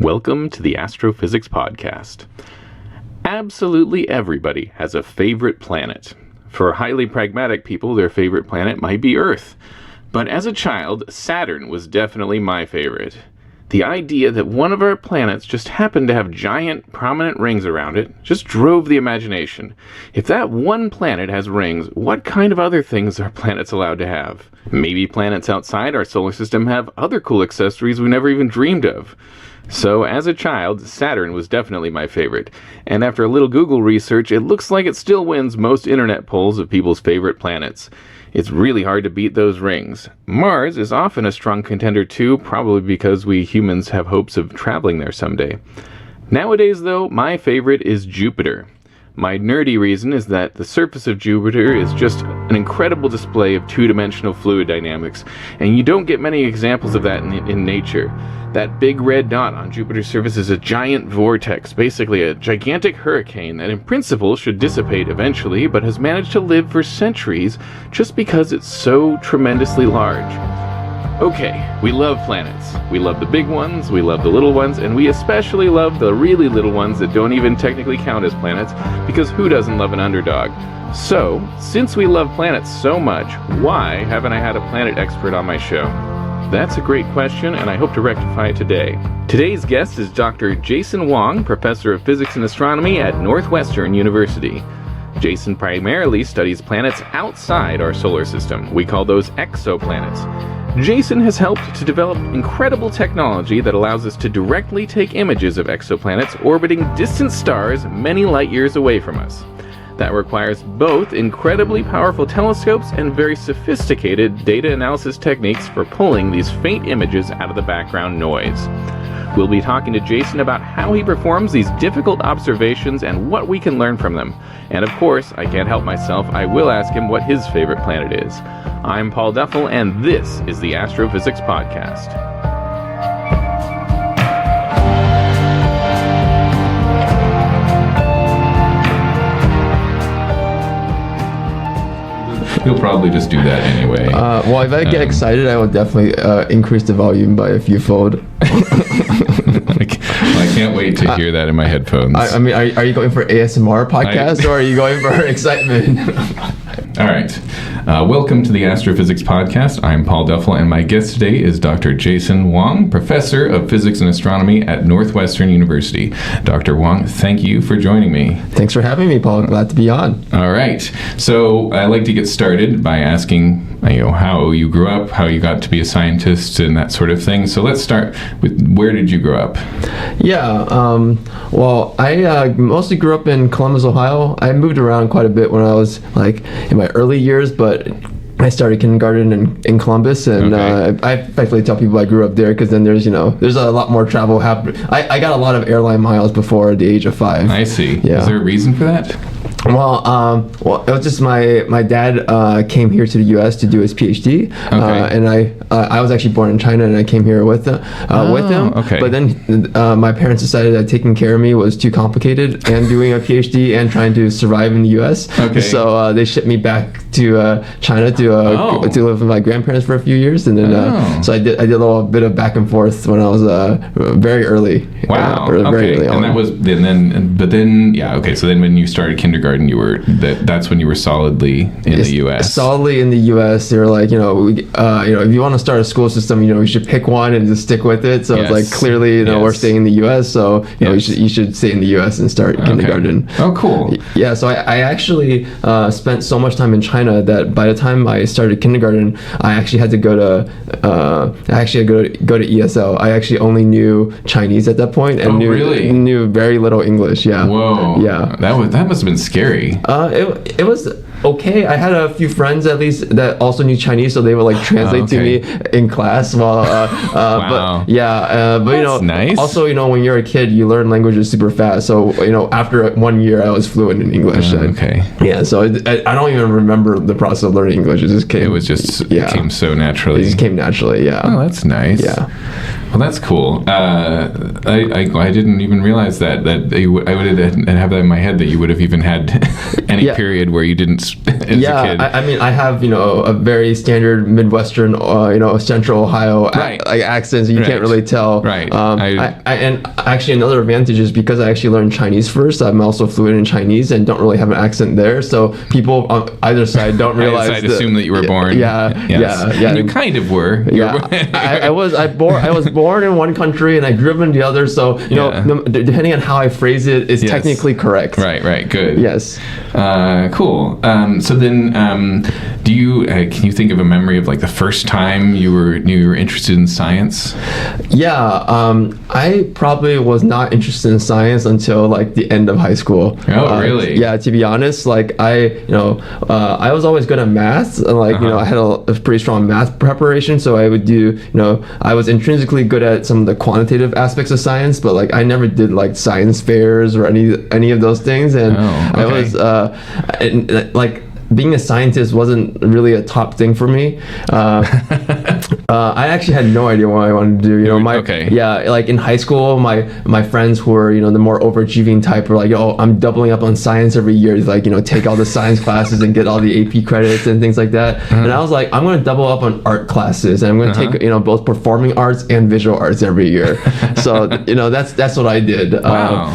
Welcome to the Astrophysics Podcast. Absolutely everybody has a favorite planet. For highly pragmatic people, their favorite planet might be Earth. But as a child, Saturn was definitely my favorite. The idea that one of our planets just happened to have giant, prominent rings around it just drove the imagination. If that one planet has rings, what kind of other things are planets allowed to have? Maybe planets outside our solar system have other cool accessories we never even dreamed of. So, as a child, Saturn was definitely my favorite, and after a little Google research, it looks like it still wins most internet polls of people's favorite planets. It's really hard to beat those rings. Mars is often a strong contender too, probably because we humans have hopes of traveling there someday. Nowadays, though, my favorite is Jupiter. My nerdy reason is that the surface of Jupiter is just an incredible display of two-dimensional fluid dynamics, and you don't get many examples of that in nature. That big red dot on Jupiter's surface is a giant vortex, basically a gigantic hurricane that in principle should dissipate eventually, but has managed to live for centuries just because it's so tremendously large. Okay, we love planets. We love the big ones, we love the little ones, and we especially love the really little ones that don't even technically count as planets, because who doesn't love an underdog? So, since we love planets so much, why haven't I had a planet expert on my show? That's a great question, and I hope to rectify it today. Today's guest is Dr. Jason Wang, Professor of Physics and Astronomy at Northwestern University. Jason primarily studies planets outside our solar system. We call those exoplanets. Jason has helped to develop incredible technology that allows us to directly take images of exoplanets orbiting distant stars many light years away from us. That requires both incredibly powerful telescopes and very sophisticated data analysis techniques for pulling these faint images out of the background noise. We'll be talking to Jason about how he performs these difficult observations and what we can learn from them. And of course, I can't help myself, I will ask him what his favorite planet is. I'm Paul Duffel, and this is the Astrophysics Podcast. You'll probably just do that anyway. Well, if I get excited, I will definitely increase the volume by a few fold. I can't wait to hear that in my headphones. I mean, are you going for ASMR podcast or are you going for excitement? All right. Welcome to the Astrophysics Podcast. I'm Paul Duffel, and my guest today is Dr. Jason Wang, Professor of Physics and Astronomy at Northwestern University. Dr. Wang, thank you for joining me. Thanks for having me, Paul. Glad to be on. All right. So I like to get started by asking, how you grew up, how you got to be a scientist, and that sort of thing. So let's start with, where did you grow up? Yeah. Well, I mostly grew up in Columbus, Ohio. I moved around quite a bit when I was in my early years, but I started kindergarten in Columbus, and I effectively tell people I grew up there because then there's a lot more travel happening. I got a lot of airline miles before the age of 5. I see. Yeah. Is there a reason for that? Well, it was just my dad came here to the U.S. to do his PhD, and I was actually born in China, and I came here with him. Okay. But then my parents decided that taking care of me was too complicated, and doing a PhD and trying to survive in the U.S. Okay. So they shipped me back to China to live with my grandparents for a few years, and then so I did a little bit of back and forth when I was very early. Wow. Very early on. And that was So then when you started kindergarten, that's when you were solidly in the U.S. Solidly in the U.S. They were like, if you want to start a school system, you should pick one and just stick with it. So it's like clearly, we're staying in the U.S. So you should stay in the U.S. and start kindergarten. Oh, cool. Yeah. So I actually spent so much time in China that by the time I started kindergarten, I actually had to go to ESL. I actually only knew Chinese at that point and knew very little English. Yeah. Whoa. Yeah. That must have been scary. It was okay. I had a few friends at least that also knew Chinese, so they would translate to me in class. While, wow. But that's nice. Also when you're a kid, you learn languages super fast. So after 1 year, I was fluent in English. Okay. Yeah. So I don't even remember the process of learning English. It just came. It came so naturally. It just came naturally. Yeah. Oh, that's nice. Yeah. Well, that's cool. I didn't even realize that I would have that in my head that you would have even had any period where you didn't as a kid? I mean, I have, a very standard Midwestern, Central Ohio accent, so you can't really tell. Right. And actually, another advantage is because I actually learned Chinese first, I'm also fluent in Chinese and don't really have an accent there. So people on either side don't realize. I'd assume that you were born. Yeah. And you kind of were. I was born in one country and I grew up in the other. So, depending on how I phrase it, it's technically correct. Right. Good. Yes. Cool. So then, do you can you think of a memory of like the first time you were interested in science? Yeah. I probably was not interested in science until like the end of high school. Oh, really? Yeah. To be honest, like I was always good at math. And like I had a pretty strong math preparation, so I would do. I was intrinsically good at some of the quantitative aspects of science, but like I never did like science fairs or any of those things, and I was like. Being a scientist wasn't really a top thing for me. I actually had no idea what I wanted to do. Like in high school, my friends who were the more overachieving type were like, "Oh, I'm doubling up on science every year. Like take all the science classes and get all the AP credits and things like that." And I was like, I'm going to double up on art classes and I'm going to take both performing arts and visual arts every year. So that's what I did. Wow.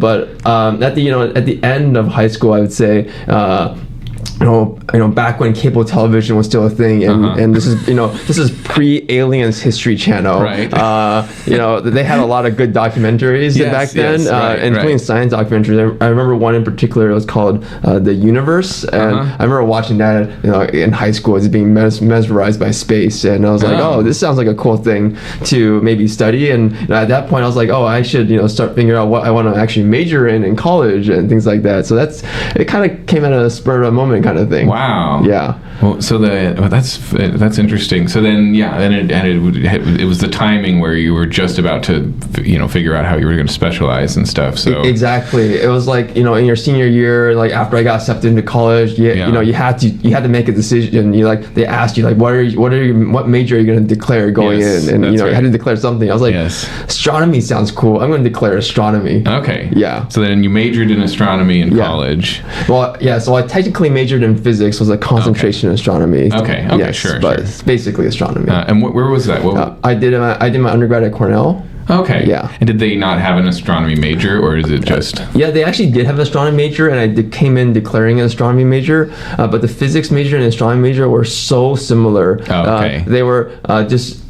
But at the end of high school, I would say. Back when cable television was still a thing, and this is pre-Aliens History Channel. Right. They had a lot of good documentaries back then, including science documentaries. I remember one in particular. It was called The Universe, and I remember watching that. In high school, as being mesmerized by space, and I was like, "Oh, this sounds like a cool thing to maybe study." And at that point, I was like, "Oh, I should start figuring out what I want to actually major in college and things like that." So it kind of came at a spur of a moment kind of thing. Wow. Yeah. Well, so that's interesting. So then, it was the timing where you were just about to, figure out how you were going to specialize and stuff. So exactly, it was like in your senior year, like after I got accepted into college, you had to make a decision. They asked you like, what major are you going to declare going in, and you had to declare something. I was like, astronomy sounds cool. I'm going to declare astronomy. Okay. Yeah. So then you majored in astronomy in college. Well, yeah. So I technically majored in physics, was a concentration in astronomy. Okay. Yes, sure. But it's basically astronomy. And where was that? I did my undergrad at Cornell. Okay. Yeah. And did they not have an astronomy major, or is it just? Yeah, they actually did have an astronomy major, and I came in declaring an astronomy major. But the physics major and astronomy major were so similar. Oh, okay. They were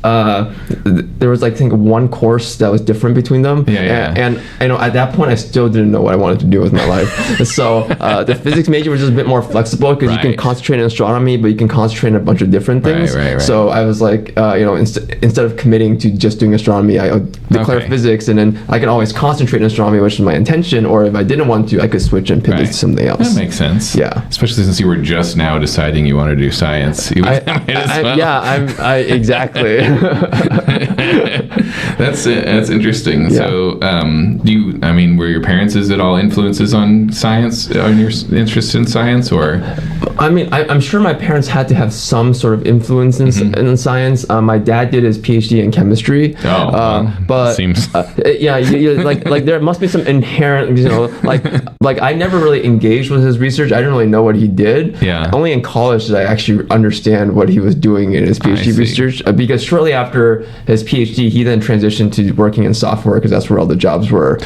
there was like I think one course that was different between them. Yeah. And at that point I still didn't know what I wanted to do with my life. So the physics major was just a bit more flexible because you can concentrate on astronomy, but you can concentrate on a bunch of different things. Right. So I was like, instead of committing to just doing astronomy, I declare physics, and then I can always concentrate on astronomy, which is my intention. Or if I didn't want to, I could switch and pivot to something else. That makes sense. Yeah. Especially since you were just now deciding you want to do science. Exactly. That's interesting. Yeah. So, were your parents at all influences on science, on your interest in science, or? I'm sure my parents had to have some sort of influence in science. My dad did his PhD in chemistry. But seems. Like there must be some inherent, like I never really engaged with his research. I didn't really know what he did. Yeah. Only in college did I actually understand what he was doing in his PhD research. Because shortly after his PhD, he then transitioned to working in software because that's where all the jobs were.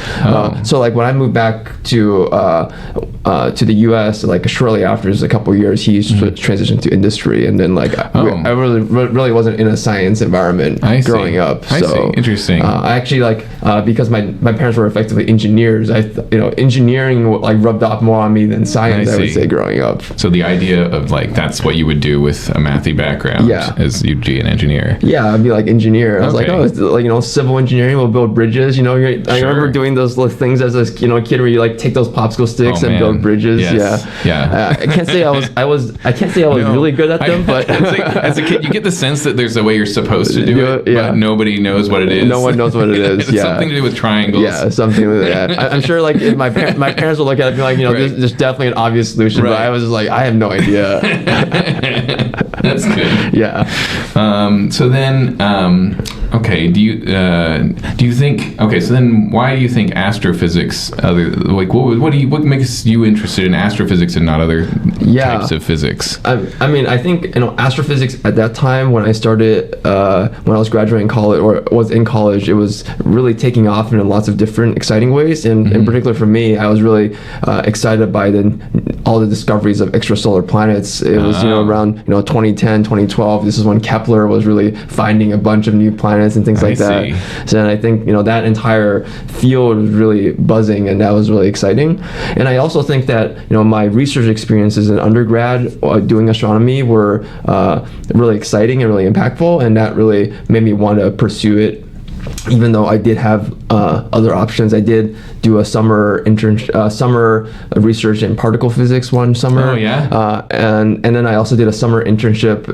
So like when I moved back to the U.S., like shortly after, just a couple of years, he transitioned to industry, and then like I really wasn't in a science environment growing up. I see. Interesting. I actually because my parents were effectively engineers. Engineering like rubbed off more on me than science. I would say growing up. So the idea of like that's what you would do with a mathy background, is you'd be an engineer. Yeah, I'd be like engineer. I was like, it's like civil engineering will build bridges. I remember doing those those as a kid where you like take those popsicle sticks and build bridges. Yes. Yeah. I can't say I was really good at them, but as a kid you get the sense that there's a way you're supposed to do it, but nobody knows what it is. No one knows what it is. It's something to do with triangles. Yeah, something like that. I'm sure like if my parents will look at it and be like, there's definitely an obvious solution, but I was just like, I have no idea. That's good. Yeah. So then, okay. Do you think? Okay. So then, why do you think astrophysics? What makes you interested in astrophysics and not other Yeah. types of physics. I mean, I think, astrophysics at that time when I started, when I was graduating college or was in college, it was really taking off in lots of different exciting ways. And in particular for me, I was really excited by all the discoveries of extrasolar planets. It was, around, 2010, 2012. This is when Kepler was really finding a bunch of new planets and things like that. So I think, that entire field was really buzzing, and that was really exciting. And I also think that, my research experiences in undergrad doing astronomy were really exciting and really impactful, and that really made me want to pursue it. Even though I did have other options, I did do a summer research in particle physics one summer. Oh yeah. And then I also did a summer internship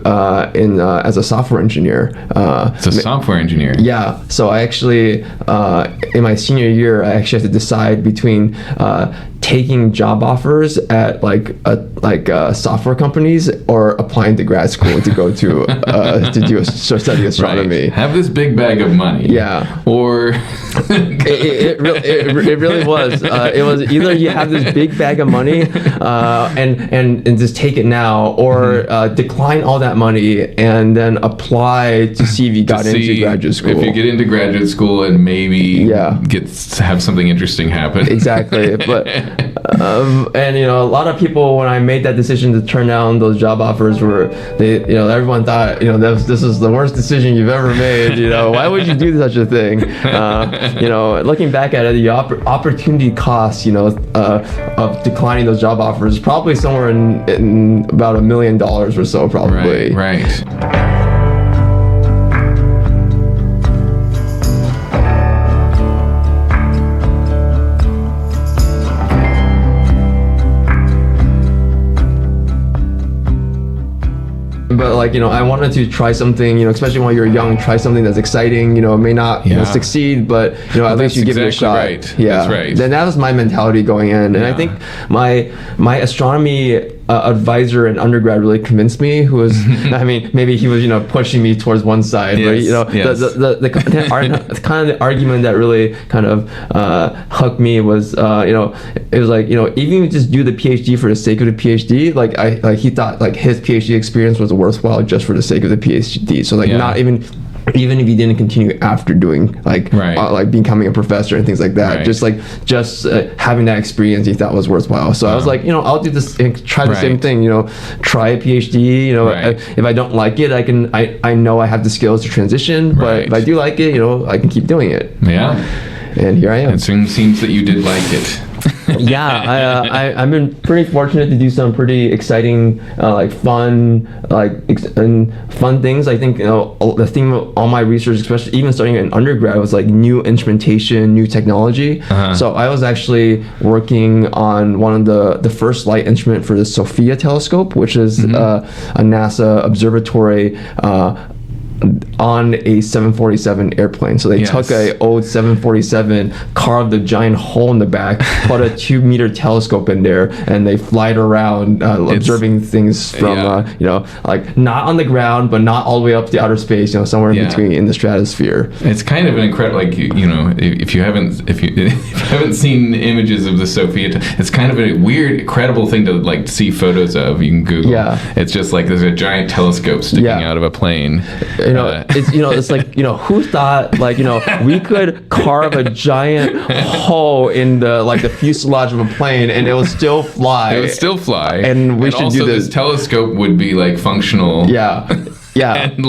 as a software engineer. As a software engineer. Yeah. So I actually in my senior year, I actually had to decide between taking job offers at software companies or applying to grad school to go to study astronomy. Right. Have this big bag of money. Yeah. Or it really was. It was either you have this big bag of money and just take it now, or decline all that money and then apply to see if you got into graduate school. If you get into graduate school and maybe have something interesting happen. Exactly. But and a lot of people, when I made that decision to turn down those job offers, everyone thought this is the worst decision you've ever made. Why would you do such a thing? Looking back at it, the opportunity cost of declining those job offers is probably somewhere in about $1 million or so, probably. Right. But I wanted to try something, especially when you're young, try something that's exciting. It may not succeed, but at least you give it a shot. Right. Yeah, that's right. Then that was my mentality going in, and I think my astronomy advisor in undergrad really convinced me. Who was, I mean, maybe he was pushing me towards one side, but the kind of the argument that really kind of hooked me was it was like even if you just do the PhD for the sake of the PhD, he thought his PhD experience was worthwhile just for the sake of the PhD. So not even if you didn't continue after doing becoming a professor and things like that, just having that experience he thought was worthwhile. So I was like, I'll do this, try the same thing, try a PhD. If I don't like it, I know I have the skills to transition, but if I do like it, I can keep doing it. Yeah. And here I am. It seems that you did like it. Yeah, I've been pretty fortunate to do some pretty exciting, fun things. I think the theme of all my research, especially even starting in undergrad, was new instrumentation, new technology. So I was actually working on one of the first light instrument for the SOFIA telescope, which is a NASA observatory on a 747 airplane. So they took a old 747, carved a giant hole in the back, put a 2-meter telescope in there, and they fly it around observing things from not on the ground, but not all the way up to outer space, somewhere in between in the stratosphere. It's kind of an incredible, if you haven't seen images of the Sophia, it's kind of a weird, incredible thing to see photos of. You can Google. It's just there's a giant telescope sticking out of a plane. It's who thought we could carve a giant hole in the fuselage of a plane and it would still fly. And we should do this. Telescope would be functional. Yeah. And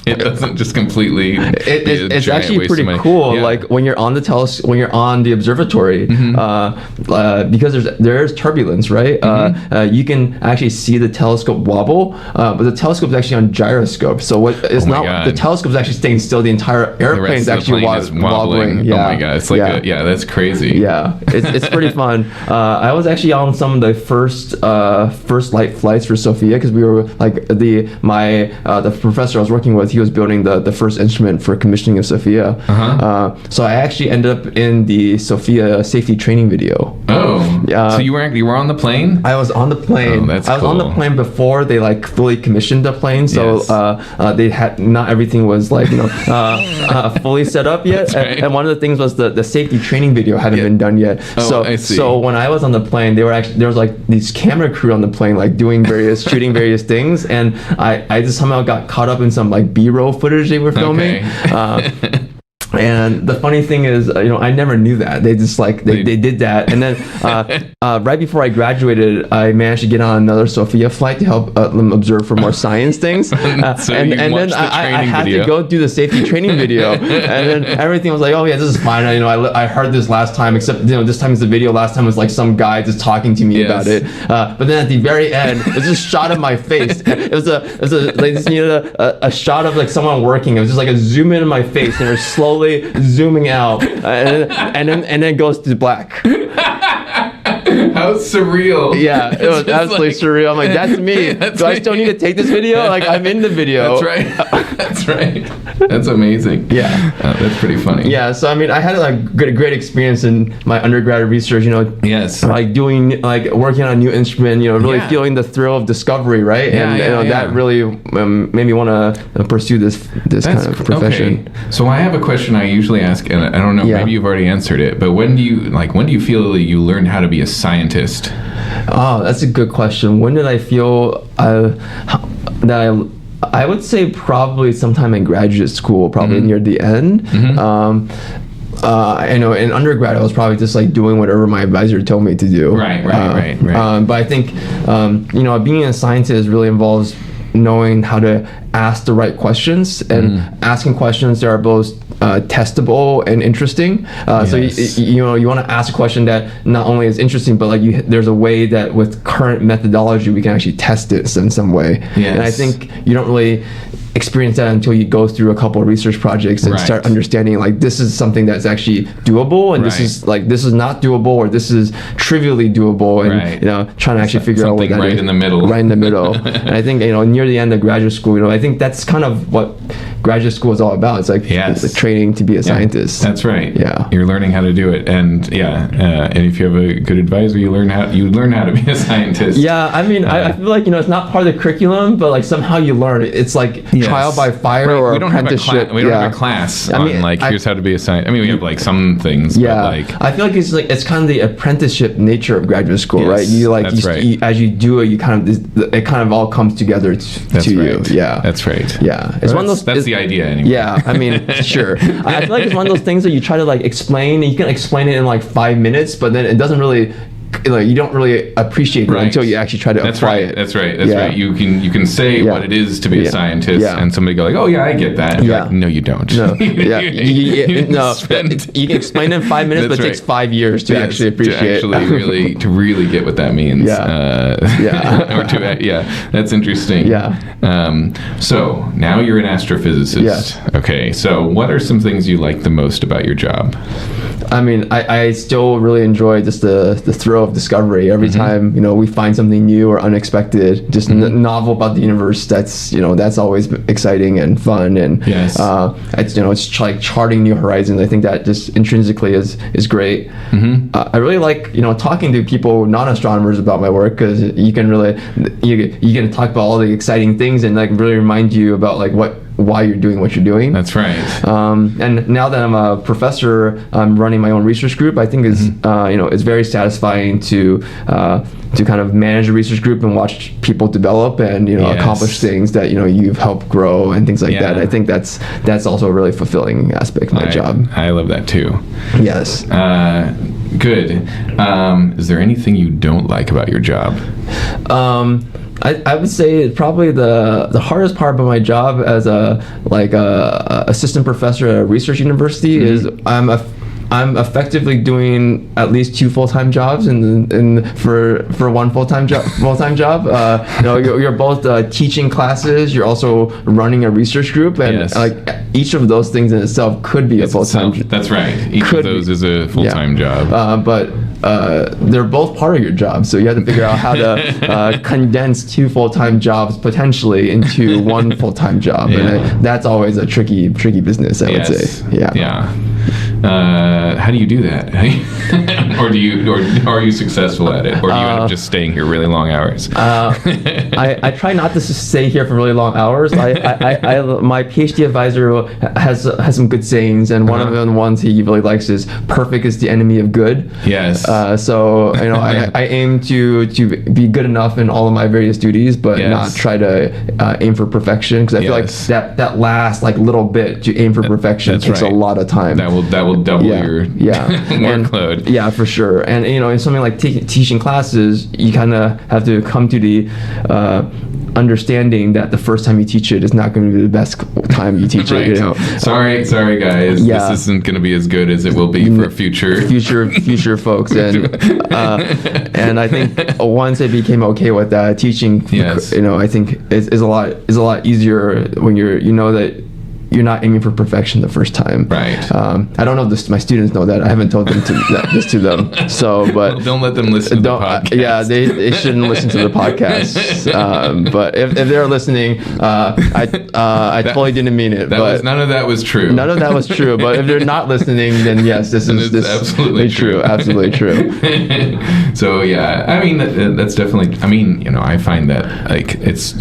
it doesn't just completely. It's actually pretty cool. When you're on the observatory, because there's turbulence, right? You can actually see the telescope wobble, but the telescope is actually on gyroscope. So the telescope is actually staying still. The entire airplane is actually wobbling. Yeah. Oh my god, it's that's crazy. Yeah, it's pretty fun. I was actually on some of the first light flights for SOFIA because we were the professor I was working with, he was building the first instrument for commissioning of Sophia. So I actually ended up in the Sophia safety training video. Oh, so you were on the plane? I was on the plane. Oh, that's I was on the plane before they like fully commissioned the plane, so they had not everything was like fully set up yet. Right. And one of the things was the safety training video hadn't been done yet. Oh, I see. So when I was on the plane, there was like these camera crew on the plane like doing shooting various things, and I just somehow got caught up in some like B-roll footage they were filming. Okay. And the funny thing is, I never knew that. They just like they did that, and then right before I graduated, I managed to get on another Sophia flight to help them observe for more science things. So and then I had video. to go do the safety training video, and then everything was like, oh yeah, this is fine. I heard this last time, except this time is the video. Last time was like some guy just talking to me about it. But then at the very end, it's just a shot of my face. It was a shot of like someone working. It was just like a zoom in on my face, and it was slowly zooming out, and then it goes to black. How surreal. Yeah, it was absolutely surreal. I'm like, that's me. Do I still need to take this video? Like, I'm in the video. That's right. That's right. That's amazing. Yeah. That's pretty funny. Yeah, so I mean, I had a great experience in my undergraduate research, Yes. like working on a new instrument, really feeling the thrill of discovery, right? That really made me want to pursue this kind of profession. Okay. So I have a question I usually ask, and I don't know, maybe you've already answered it, but when do you feel that you learned how to be a scientist? Oh, that's a good question. When did I feel that I would say probably sometime in graduate school, probably near the end. In undergrad, I was probably just like doing whatever my advisor told me to do. Right. But I think, being a scientist really involves knowing how to ask the right questions and asking questions that are both testable and interesting. So you want to ask a question that not only is interesting, but like there's a way that with current methodology we can actually test it in some way. Yes. And I think you don't really experience that until you go through a couple of research projects and start understanding like this is something that's actually doable, and this is not doable, or this is trivially doable, and trying to actually figure out what that is. Right in the middle. Right in the middle. And I think near the end of graduate school, I think that's kind of what graduate school is all about. It's like the training to be a scientist. That's right. Yeah. You're learning how to do it, and and if you have a good advisor, you learn how to be a scientist. Yeah, I mean, I feel like it's not part of the curriculum, but like somehow you learn it. It's like trial by fire or we don't apprenticeship. We don't have a class on here's how to be a scientist. I mean, we have like some things. Yeah, but like I feel like it's kind of the apprenticeship nature of graduate school, right? You as you do it, it kind of all comes together to you. Yeah, that's right. Yeah, it's one of those. That's the idea, anyway. Yeah, I mean, sure. I feel like it's one of those things that you try to like explain, and you can explain it in like 5 minutes, but then it doesn't really. You don't really appreciate it until you actually try to apply it. That's right. You can say what it is to be a scientist, and somebody go like, "Oh yeah, I get that." And you're like, no, you don't. No. You can explain it in 5 minutes, but it takes 5 years to actually appreciate it. To really get what that means. That's interesting. Yeah. So now you're an astrophysicist. Yes. Okay. So what are some things you like the most about your job? I mean, I still really enjoy just the thrill of discovery. Every time we find something new or unexpected, just novel about the universe. That's always exciting and fun. And it's like charting new horizons. I think that just intrinsically is great. I really like talking to people, non-astronomers, about my work, because you can talk about all the exciting things and like really remind you about like why you're doing what you're doing. That's right. And now that I'm a professor, I'm running my own research group. I think it's very satisfying to kind of manage a research group and watch people develop and accomplish things that you've helped grow and things like that. I think that's also a really fulfilling aspect of my job. I love that too. Yes. Good. Is there anything you don't like about your job? I would say probably the hardest part about my job as a assistant professor at a research university is I'm effectively doing at least 2 full-time jobs for one full-time job. You're both teaching classes. You're also running a research group, and like each of those things in itself could be a full-time. That's right. Each of those is a full-time job. But they're both part of your job, so you have to figure out how to condense 2 full-time jobs potentially into 1 full-time job, and that's always a tricky business, I would say. Yeah. How do you do that? or are you successful at it, or do you end up just staying here really long hours? I try not to stay here for really long hours. My PhD advisor has some good sayings, and one of the ones he really likes is "perfect is the enemy of good." Yes. So I aim to be good enough in all of my various duties, but not try to aim for perfection, because I feel like that last little bit to aim for perfection takes a lot of time. That will double your workload. And, for sure. And in something like teaching classes, you kind of have to come to the understanding that the first time you teach it is not going to be the best time you teach it. Sorry guys. This isn't going to be as good as it will be for future folks. And I think once I became okay with that, teaching, I think is a lot easier when you know that you're not aiming for perfection the first time. Right. I don't know if my students know that. I haven't told them this to them. So, but don't let them listen to the podcast. They shouldn't listen to the podcast. But if they're listening, I totally didn't mean it. None of that was true. None of that was true. But if they're not listening, then yes, this is absolutely true. Absolutely true. So I mean that's definitely. I mean I find that it's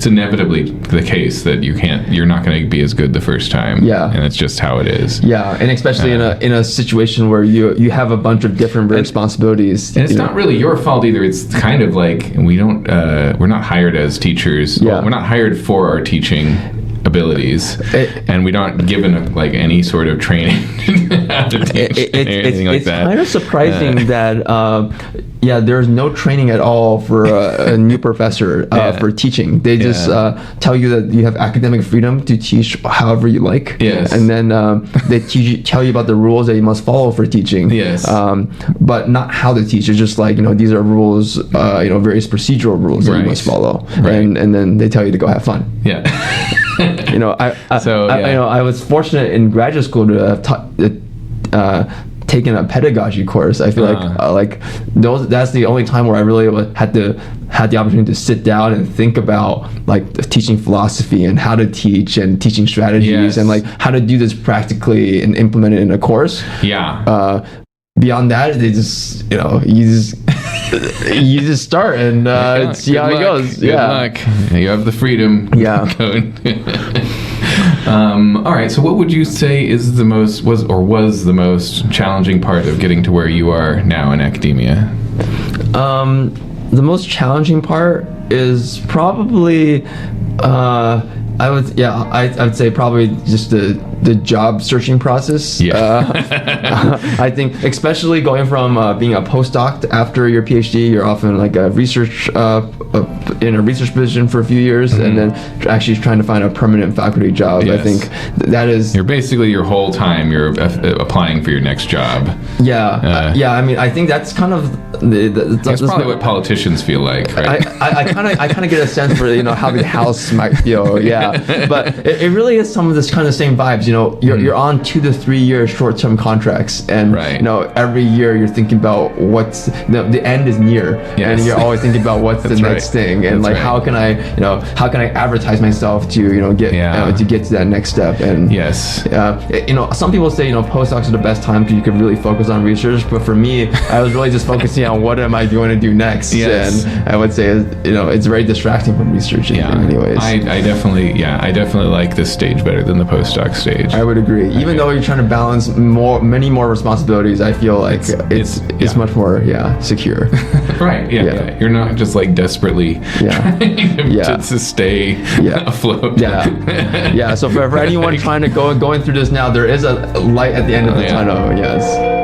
inevitably the case that you're not going to be as good the first time. And it's just how it is. And especially in a situation where you have a bunch of different responsibilities. And it's not really your fault either. It's kind of like we're not hired as teachers. Well, we're not hired for our teaching abilities, and we don't given any sort of training how to teach anything like that. It's kind of surprising that there's no training at all for a new professor for teaching. They just tell you that you have academic freedom to teach however you like. Yes. And then they tell you about the rules that you must follow for teaching. Yes. But not how to teach. It's just these are rules, various procedural rules that you must follow. Right. And then they tell you to go have fun. Yeah. I was fortunate in graduate school to have taken a pedagogy course. I feel that's the only time where I really had the opportunity to sit down and think about the teaching philosophy and how to teach and teaching strategies and how to do this practically and implement it in a course. Beyond that, they just you just start and see how it goes. Good luck. You have the freedom. All right. So, what would you say is was the most challenging part of getting to where you are now in academia? The most challenging part is probably I would say probably just the job searching process. I think especially going from being a postdoc after your PhD, you're often a research in a research position for a few years, and then actually trying to find a permanent faculty job. I think that is you're basically your whole time you're applying for your next job. I mean, I think that's kind of that's probably what politicians feel like, right? I kind of get a sense for how the House might feel. But it really is some of this kind of same vibes. You're on 2 to 3 year short-term contracts, and every year you're thinking about what's the end is near, and you're always thinking about what's the next thing, and how can I advertise myself to get to get to that next step. And some people say postdocs are the best time because you can really focus on research, but for me, I was really just focusing on what am I going to do next. And I would say it's very distracting from research in many ways. I definitely like this stage better than the postdoc stage. I would agree. Even though you're trying to balance many more responsibilities, I feel like it's much more secure. Right. You're not just desperately trying to stay afloat. So for anyone trying to going through this now, there is a light at the end of the tunnel. Yes.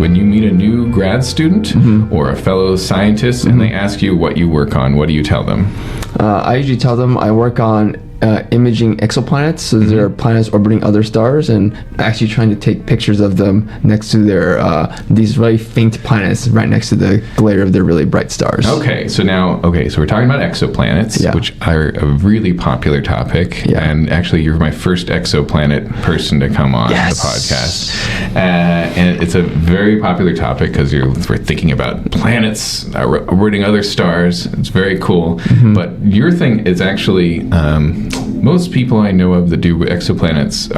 when you meet a new grad student or a fellow scientist and they ask you what you work on, what do you tell them? I usually tell them I work on imaging exoplanets, so there are planets orbiting other stars, and actually trying to take pictures of them next to their these really faint planets right next to the glare of their really bright stars. Okay, so we're talking about exoplanets, which are a really popular topic, and actually you're my first exoplanet person to come on the podcast, and it's a very popular topic because we're thinking about planets orbiting other stars. It's very cool, but your thing is actually most people I know of that do exoplanets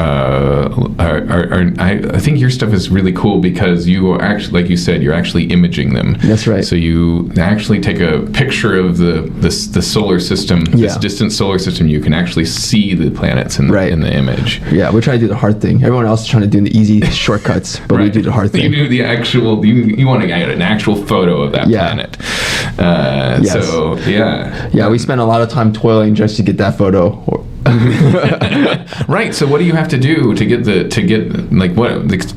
I think your stuff is really cool because you are actually, like you said, you're actually imaging them. That's right. So you actually take a picture of the solar system, this distant solar system. You can actually see the planets in the image. Yeah, we try to do the hard thing. Everyone else is trying to do the easy shortcuts, but we do the hard thing. You do the actual. You want to get an actual photo of that planet. So we spend a lot of time toiling just to get that photo. Right. So what do you have to do to get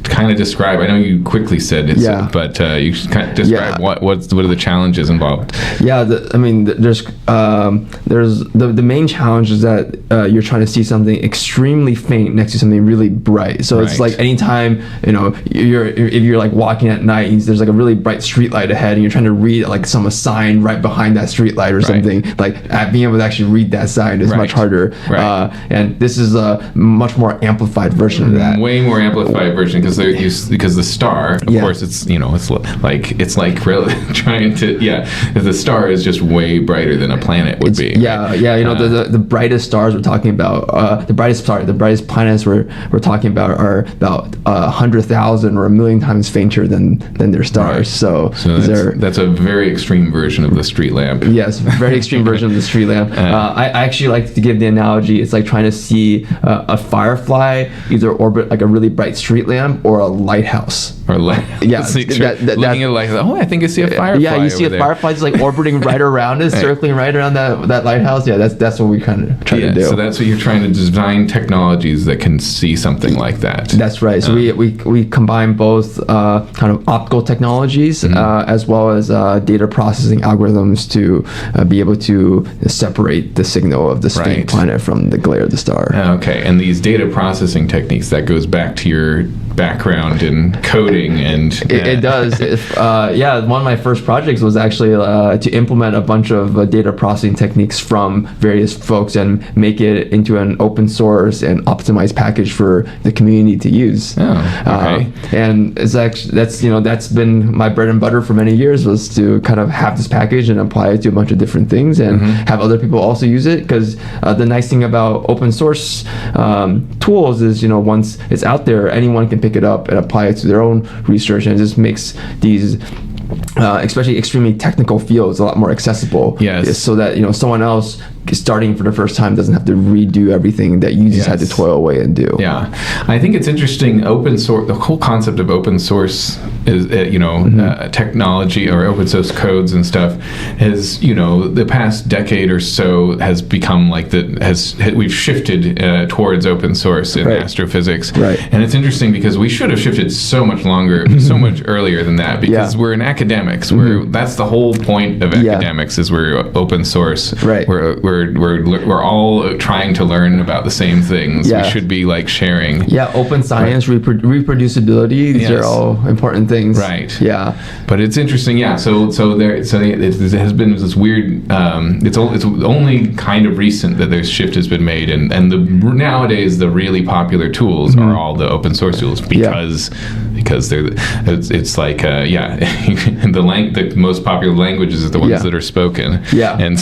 kind of describe? I know you quickly said it, but you should kind of describe what are the challenges involved? Yeah, there's the main challenge is that you're trying to see something extremely faint next to something really bright. So it's like anytime if you're like walking at night, there's like a really bright street light ahead, and you're trying to read like some sign right behind that street light or something. Like being able to actually read that sign is much harder. And this is a much more amplified version of that. Way more amplified version because the star, of course, it's really trying to the star is just way brighter than a planet would be. The brightest stars we're talking about, the brightest planets we're talking about are about 100,000 or 1,000,000 times fainter than their stars. Right. So that's a very extreme version of the street lamp. Yes, very extreme version of the street lamp. I actually like to give the analogy. It's like trying to see a firefly either orbit like a really bright street lamp or a lighthouse. Looking at a lighthouse. Oh, I think I see a firefly. Yeah, you see a firefly just like orbiting right around it, circling right around that lighthouse. Yeah, that's what we kind of try to do. So that's what you're trying to design technologies that can see something like that. That's right. So we combine both kind of optical technologies as well as data processing algorithms to be able to separate the signal of the faint planet from the glare of the star. Okay, and these data processing techniques, that goes back to your background in coding and it does. One of my first projects was actually to implement a bunch of data processing techniques from various folks and make it into an open source and optimized package for the community to use. And it's actually that's been my bread and butter for many years, was to kind of have this package and apply it to a bunch of different things and have other people also use it, because the nice thing about open source tools is once it's out there, anyone can pick it up and apply it to their own research, and it just makes these especially extremely technical fields a lot more accessible. Yes. So that someone else starting for the first time doesn't have to redo everything that you just had to toil away and do. Yeah, I think it's interesting. Open source, the whole concept of open source is technology or open source codes and stuff has the past decade or so has become like we've shifted towards open source in astrophysics. Right. And it's interesting because we should have shifted so much so much earlier than that, because we're in academics. That's the whole point of academics is we're open source. Right. We're all trying to learn about the same things. We should be like sharing. Yeah, open science, reproducibility. These are all important things. Right. Yeah. But it's interesting. Yeah. So it has been this weird. It's only kind of recent that this shift has been made, and nowadays the really popular tools are all the open source tools because it's like the most popular languages are the ones that are spoken. Yeah. And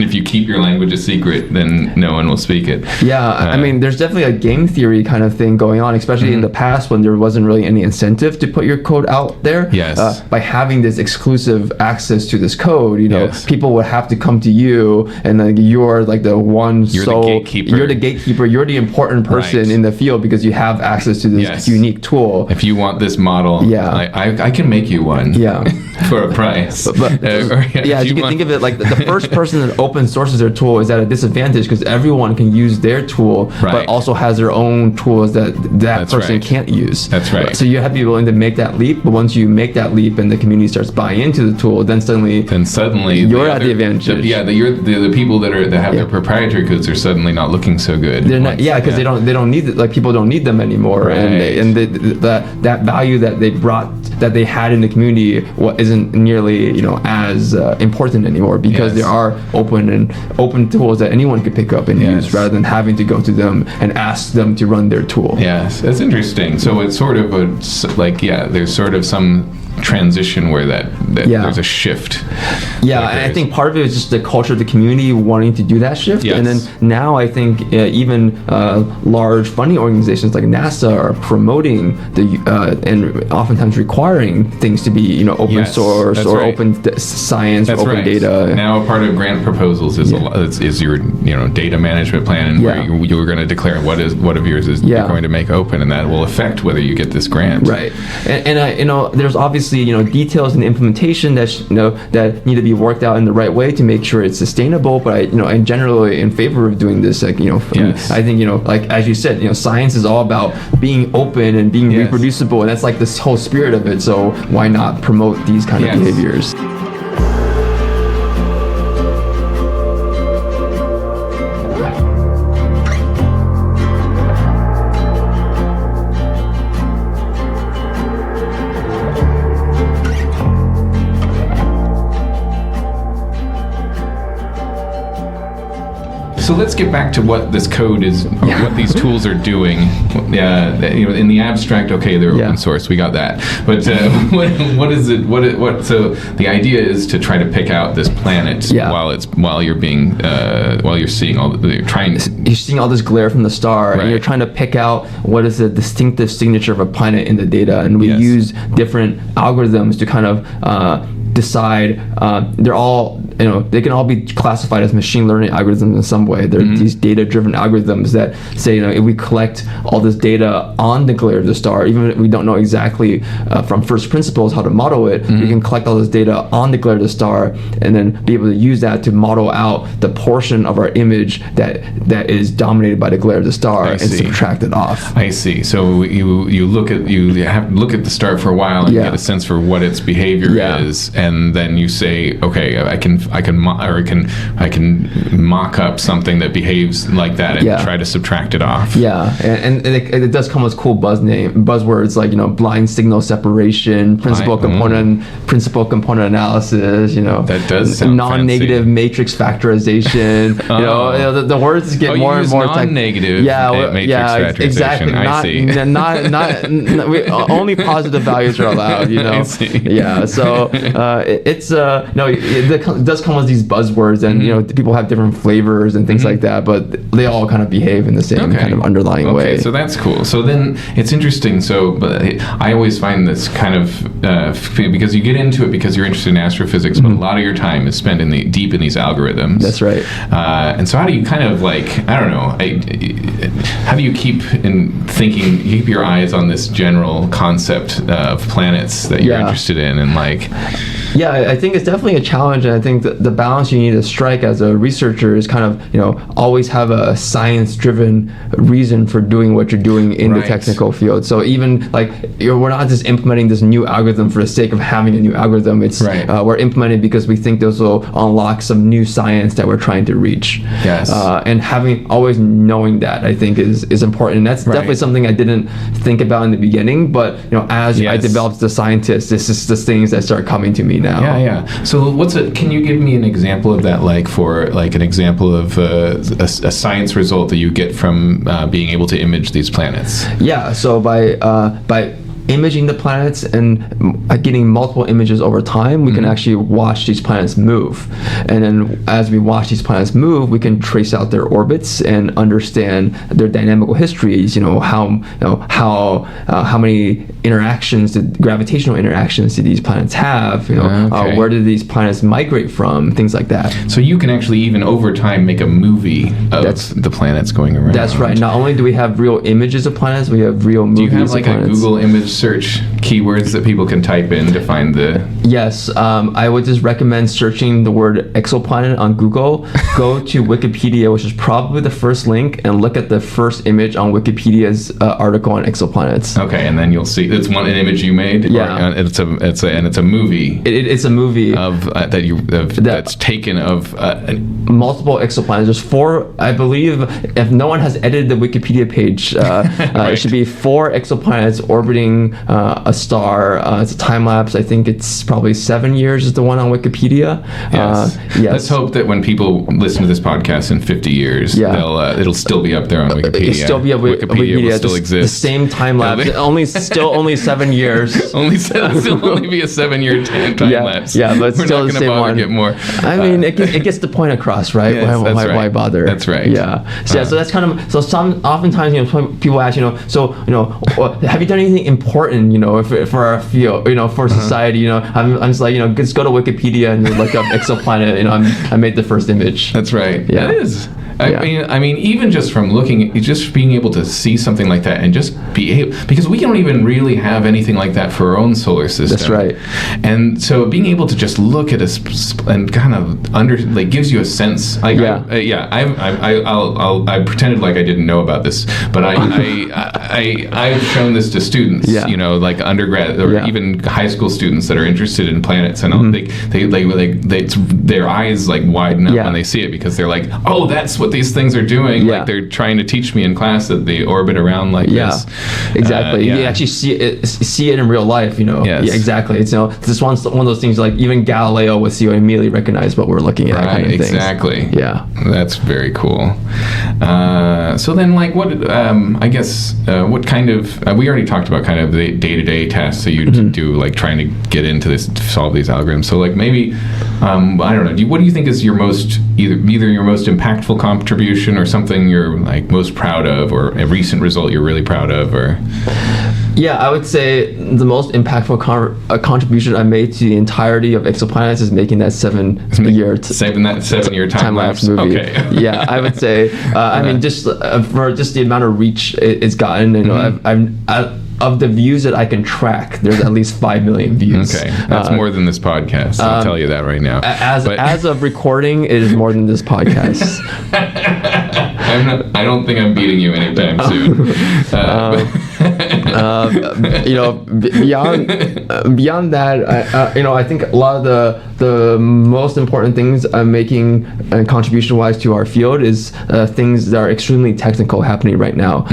if you keep your language a secret, then no one will speak it. Yeah, I mean, there's definitely a game theory kind of thing going on, especially in the past when there wasn't really any incentive to put your code out there. Yes. By having this exclusive access to this code, people would have to come to you, and then you're like the one You're the gatekeeper. You're the gatekeeper. You're the important person in the field because you have access to this unique tool. If you want this model, I can make you one. Yeah. For a price. You can think of it like the first person that open sources their their tool is at a disadvantage because everyone can use their tool, but also has their own tools that person can't use. That's right. So you have to be willing to make that leap, but once you make that leap and the community starts buying into the tool, then suddenly you're at the advantage. The people that have their proprietary codes are suddenly not looking so good. They're not, because they don't need it, like people don't need them anymore, and that value that they brought, that they had in the community, isn't nearly as important anymore, because there are open tools that anyone could pick up and use, rather than having to go to them and ask them to run their tool. Yes, that's interesting. So it's sort of there's sort of some transition where there's a shift. And I think part of it is just the culture of the community wanting to do that shift. And then now I think even large funding organizations like NASA are promoting and oftentimes requiring things to be open source or open science, or open data. Now a part of grant proposals is your data management plan, and where you're going to declare what of yours is you're going to make open, and that will affect whether you get this grant. Right. And there's obviously details in the implementation that need to be worked out in the right way to make sure it's sustainable. But I'm generally in favor of doing this. I think like as you said, science is all about being open and being reproducible, and that's like this whole spirit of it. So why not promote these kind of behaviors? So let's get back to what this code is, or what these tools are doing. In the abstract, they're open source. We got that. But what is it? So the idea is to try to pick out this planet while you're seeing all this glare from the star, and you're trying to pick out what is the distinctive signature of a planet in the data, and we use different algorithms to kind of decide. They're all they can all be classified as machine learning algorithms in some way. They're these data-driven algorithms that say, if we collect all this data on the glare of the star, even if we don't know exactly from first principles how to model it, we can collect all this data on the glare of the star and then be able to use that to model out the portion of our image that is dominated by the glare of the star and subtract it off. I see. So you have to look at the star for a while and get a sense for what its behavior is, and then you say, okay, I can mock up something that behaves like that and try to subtract it off. And it does come with cool buzzwords like blind signal separation, principal component analysis. That does sound non-negative fancy. matrix factorization. The words get more and more non-negative. Matrix factorization. Exactly. I see. Not only positive values are allowed. I see. So it does come with these buzzwords, and people have different flavors and things like that, but they all kind of behave in the same kind of underlying way. So that's cool. So then it's interesting. But I always find this kind of because you get into it because you're interested in astrophysics, but a lot of your time is spent deep in these algorithms. That's right. And so how do you kind of how do you keep your eyes on this general concept of planets that you're interested in, and I think it's definitely a challenge, and I think that the balance you need to strike as a researcher is kind of always have a science-driven reason for doing what you're doing in the technical field. So even we're not just implementing this new algorithm for the sake of having a new algorithm. It's we're implementing because we think those will unlock some new science that we're trying to reach. And always knowing that, I think is important, and that's definitely something I didn't think about in the beginning. But as I developed as a scientist, this is the things that start coming to me now. So can you give me an example of that, an example of a science result that you get from being able to image these planets? So by imaging the planets and getting multiple images over time, we can actually watch these planets move. And then as we watch these planets move, we can trace out their orbits and understand their dynamical histories, how many gravitational interactions do these planets have, where do these planets migrate from, things like that. So you can actually even over time make a movie of the planets going around. That's right. Not only do we have real images of planets, we have real movies of planets. Do you have a Google image search keywords that people can type in to find the... Yes, I would just recommend searching the word exoplanet on Google. Go to Wikipedia, which is probably the first link, and look at the first image on Wikipedia's article on exoplanets. Okay, and then you'll see it's an image you made. Yeah, it's a movie. It's a movie of that's taken of multiple exoplanets. There's 4, I believe. If no one has edited the Wikipedia page, right. It should be 4 exoplanets orbiting a star. It's a time lapse. I think it's probably 7 years is the one on Wikipedia. Yes. Yes. Let's hope that when people listen to this podcast in 50 years, it'll still be up there on Wikipedia. It'll still be up Wikipedia will still exist. The same time lapse. only 7 years. It'll only be a 7-year time lapse. Yeah, but we're still not the going to same bother one. to get more. I mean, it gets the point across, right? Yes, Why bother? That's right. Yeah. So that's kind of oftentimes people ask have you done anything important for our field for society I'm just like just go to Wikipedia and look up exoplanet I made the first image. That's right. Yeah. It is. I mean, even just from just being able to see something like that and just be able, because we don't even really have anything like that for our own solar system. That's right. And so being able to just look at and kind of gives you a sense. I pretended like I didn't know about this, but I've shown this to students, like undergrad or even high school students that are interested in planets, and their eyes widen up when they see it, because they're like, oh, that's what these things are doing. Like they're trying to teach me in class that they orbit around this. Exactly. You actually see it in real life. Yes. Yeah, exactly. It's this one of those things like even Galileo would see and immediately recognize what we're looking at. Right. Kind of Exactly. Things. Yeah. That's very cool. So then, what I guess what kind of we already talked about kind of the day-to-day tasks that you do, trying to get into this, to solve these algorithms. So maybe I don't know. What do you think is your most either your most impactful contribution, or something you're most proud of, or a recent result you're really proud of, or? Yeah, I would say the most impactful contribution I made to the entirety of exoplanets is making that 7-year time lapse movie. Okay. Yeah, I would say. I mean, just for just the amount of reach it's gotten, of the views that I can track, there's at least 5 million views. Okay, that's more than this podcast. I'll tell you that right now. As of recording, it is more than this podcast. I don't think I'm beating you anytime soon. Beyond that, I think a lot of the most important things I'm making contribution-wise to our field is things that are extremely technical happening right now.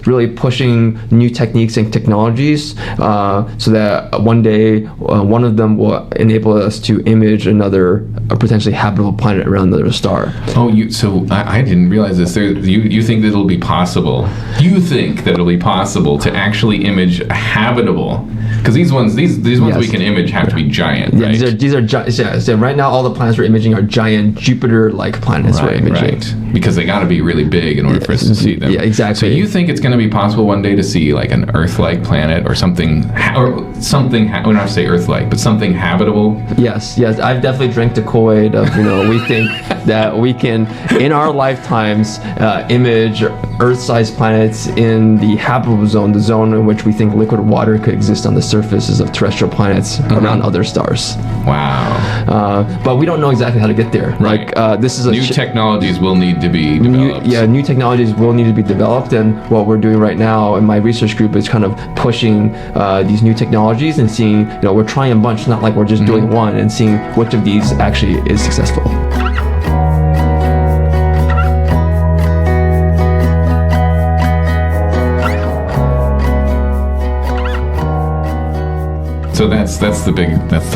Really pushing new techniques and technologies so that one day one of them will enable us to image another potentially habitable planet around another star. Oh, so I didn't realize this. You think that it'll be possible? You think that it'll be possible to actually image a habitable? Because these ones we can image have to be giant, right? Yeah, these are giant. So right now, all the planets we're imaging are giant Jupiter-like planets we're imaging. Right. Because they got to be really big in order for us to see them. Yeah, exactly. So you think it's going to be possible one day to see an Earth-like planet or something? When I say Earth-like, but something habitable? Yes. I've definitely drank the Kool-Aid of we think that we can, in our lifetimes, image Earth-sized planets in the habitable zone, the zone in which we think liquid water could exist on the surfaces of terrestrial planets around other stars. Wow. But we don't know exactly how to get there. Right. This is new technologies will need to be developed. New technologies will need to be developed, and what we're doing right now in my research group is kind of pushing these new technologies and seeing, we're trying a bunch, not like we're just doing one, and seeing which of these actually is successful. So that's the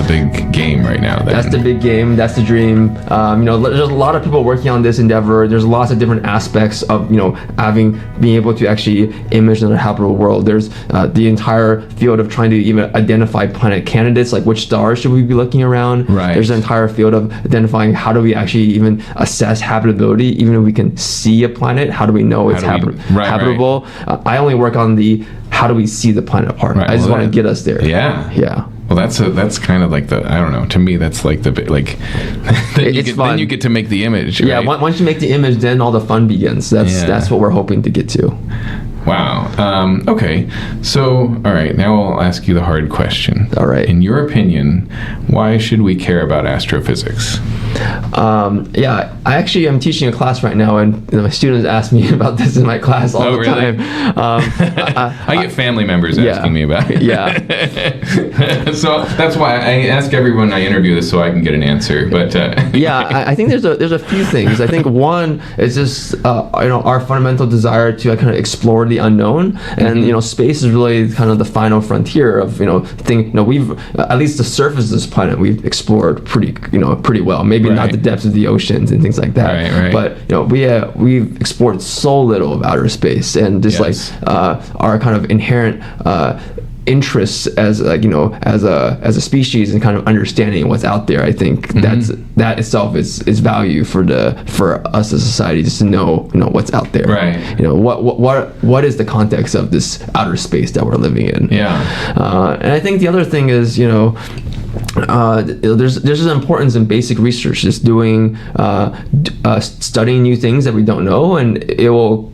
big game right now. That's the big game. That's the dream. There's a lot of people working on this endeavor. There's lots of different aspects of being able to actually image another habitable world. There's the entire field of trying to even identify planet candidates, like which stars should we be looking around. Right. There's an entire field of identifying how do we actually even assess habitability, even if we can see a planet. How do we know it's habitable? Right. I only work on the how do we see the planet part. Right. I just want to get us there. Yeah. Well, that's kind of like I don't know. To me, that's like the then you get to make the image. Yeah. Right? Once you make the image, then all the fun begins. That's what we're hoping to get to. Wow. Okay. So, all right. Now I'll ask you the hard question. All right. In your opinion, why should we care about astrophysics? Yeah, I actually am teaching a class right now, and my students ask me about this in my class all the really? time. I get family members asking me about it. Yeah. So that's why I ask everyone I interview this so I can get an answer. But Yeah, I think there's a few things. I think one is just our fundamental desire to kind of explore the unknown, and space is really kind of the final frontier of we've at least the surface of this planet we've explored pretty well. Maybe not the depths of the oceans and things like that. Right. But we've explored so little of outer space, and just our kind of inherent interests as a species and kind of understanding what's out there. I think that itself is value for us as a society, just to know what's out there. Right. What is the context of this outer space that we're living in? Yeah. And I think the other thing is there's an importance in basic research, just doing studying new things that we don't know, and it will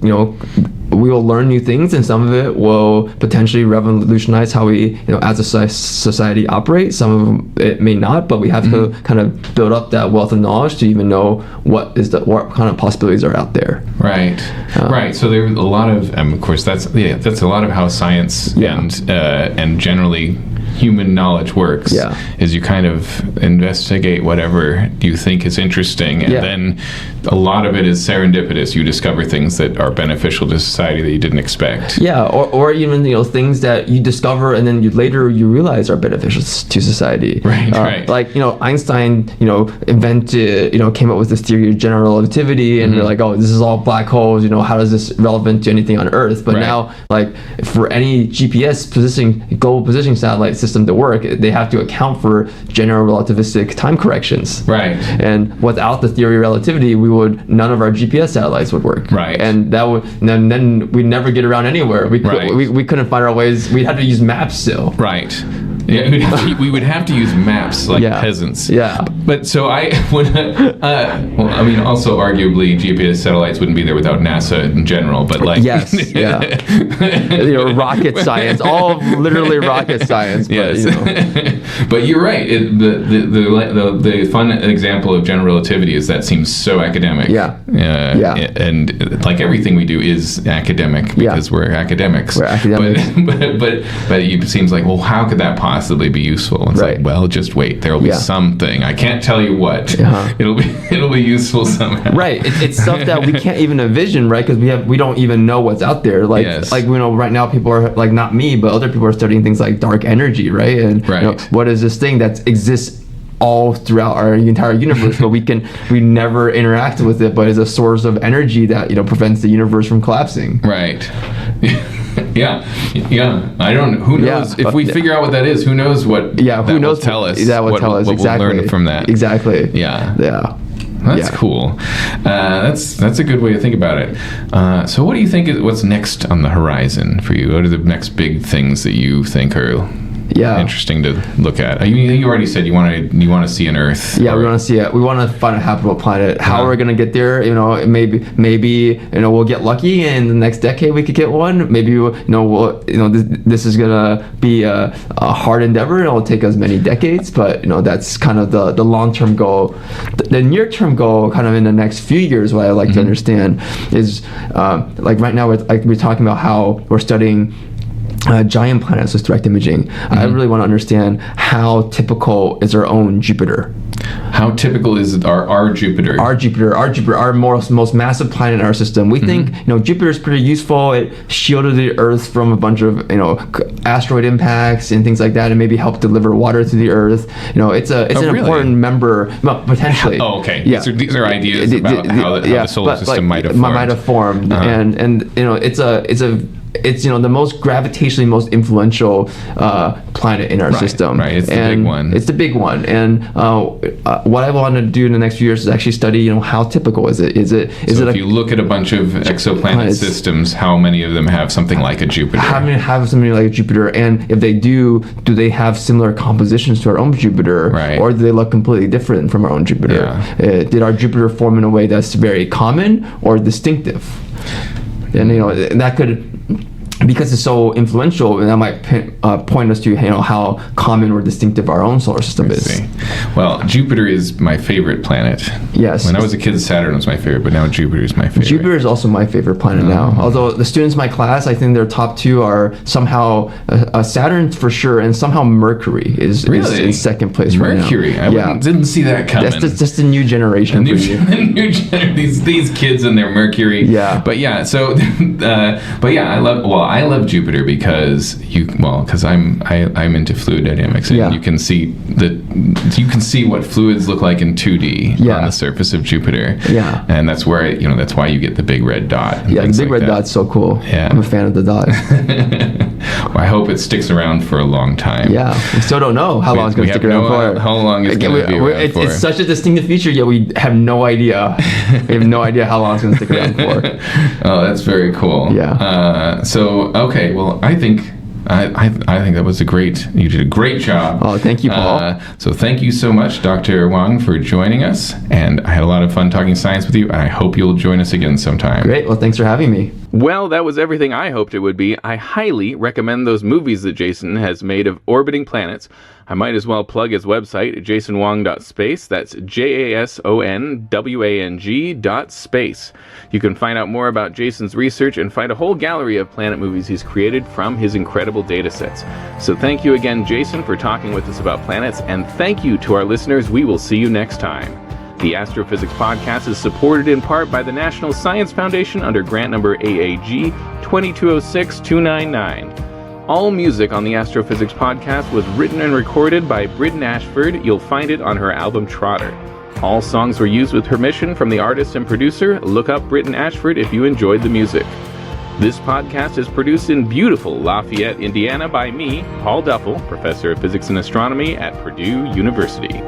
we will learn new things, and some of it will potentially revolutionize how we as a society operate. Some of it may not, but we have to kind of build up that wealth of knowledge to even know what kind of possibilities are out there. Right. So there's a lot of course that's a lot of how science and generally human knowledge works. Is you kind of investigate whatever you think is interesting, and then a lot of it is serendipitous. You discover things that are beneficial to society that you didn't expect. Or even things that you discover and then later you realize are beneficial to society. Right. Like Einstein invented came up with this theory of general relativity, and they're like, oh, this is all black holes. How is this relevant to anything on Earth? But now, like, for any GPS global positioning satellite system to work, they have to account for general relativistic time corrections. Right. And without the theory of relativity, none of our GPS satellites would work. Right. And then we'd never get around anywhere. We couldn't find our ways. We'd have to use maps still. Right. Yeah, we would have to use maps like peasants. Yeah. But so I would, also arguably GPS satellites wouldn't be there without NASA in general. But like, yes, rocket science, all literally rocket science. But, but you're right. The fun example of general relativity is that seems so academic. And like everything we do is academic because we're academics. We're academics. But it seems like, well, how could that possibly be useful? It's like, well, just wait. There'll be something. I can't tell you what. It'll be useful somehow. Right. It's stuff that we can't even envision, right? Because we don't even know what's out there. Like right now, people are like, not me, but other people are studying things like dark energy, right? And what is this thing that exists all throughout our entire universe, but we never interact with it, but is a source of energy that prevents the universe from collapsing. Right. Yeah. I don't know. Who knows if we figure out what that is? Who knows what? Who knows? Will tell us. That will tell us exactly. We'll learn from that. Exactly. Yeah. That's Yeah. cool. That's a good way to think about it. So what do you think is what's next on the horizon for you? What are the next big things that you think are interesting to look at? You already said you want to see an Earth. Yeah, we want to see it. We want to find a habitable planet. How we're gonna get there? Maybe we'll get lucky, and the next decade we could get one. Maybe this is gonna be a hard endeavor. It'll take us many decades, but that's kind of the long-term goal. The near-term goal, kind of in the next few years, what I like to understand is like right now we're talking about how we're studying giant planets with direct imaging. I really want to understand how typical is our own Jupiter. How typical is our Jupiter? Our Jupiter, our most massive planet in our system. We think Jupiter is pretty useful. It shielded the Earth from a bunch of asteroid impacts and things like that, and maybe helped deliver water to the Earth. It's an important member, potentially. Oh, okay. Yeah. These are ideas about how the solar system might have formed. And it's the most gravitationally most influential planet in our system. Right, it's the big one. It's the big one, and what I want to do in the next few years is actually study, how typical is it? So if you look at a bunch of exoplanet systems, how many of them have something like a Jupiter? How many have something like a Jupiter? And if they do they have similar compositions to our own Jupiter, or do they look completely different from our own Jupiter? Did our Jupiter form in a way that's very common or distinctive? And that could, because it's so influential, that might point us to how common or distinctive our own solar system is. Well, Jupiter is my favorite planet. Yes. When I was a kid, Saturn was my favorite, but now Jupiter is my favorite. Jupiter is also my favorite planet now. Although the students in my class, I think their top two are somehow Saturn for sure, and somehow Mercury is in second place Mercury. right now. I didn't see that coming. That's just a new generation for you. These kids and their Mercury. Yeah. But yeah, so I love Jupiter because I'm into fluid dynamics, and you can see what fluids look like in 2D on the surface of Jupiter. Yeah. And that's where that's why you get the big red dot. Yeah, the big red dot's so cool. Yeah. I'm a fan of the dot. Well, I hope it sticks around for a long time. Yeah, we still don't know how long it's going to stick around for. How long it's going to be around for. It's such a distinctive feature, yet we have no idea. We have no idea how long it's going to stick around for. Oh, that's very cool. Yeah. Okay. Well, I think that was you did a great job. Oh, thank you, Paul. So thank you so much, Dr. Wang, for joining us. And I had a lot of fun talking science with you, and I hope you'll join us again sometime. Great. Well, thanks for having me. Well, that was everything I hoped it would be. I highly recommend those movies that Jason has made of orbiting planets. I might as well plug his website, jasonwang.space. That's JASONWANG.space. You can find out more about Jason's research and find a whole gallery of planet movies he's created from his incredible data sets. So thank you again, Jason, for talking with us about planets, and thank you to our listeners. We will see you next time. The Astrophysics Podcast is supported in part by the National Science Foundation under grant number AAG 2206299. All music on the Astrophysics Podcast was written and recorded by Britton Ashford. You'll find it on her album Trotter. All songs were used with permission from the artist and producer. Look up Britton Ashford if you enjoyed the music. This podcast is produced in beautiful Lafayette, Indiana by me, Paul Duffel, Professor of Physics and Astronomy at Purdue University.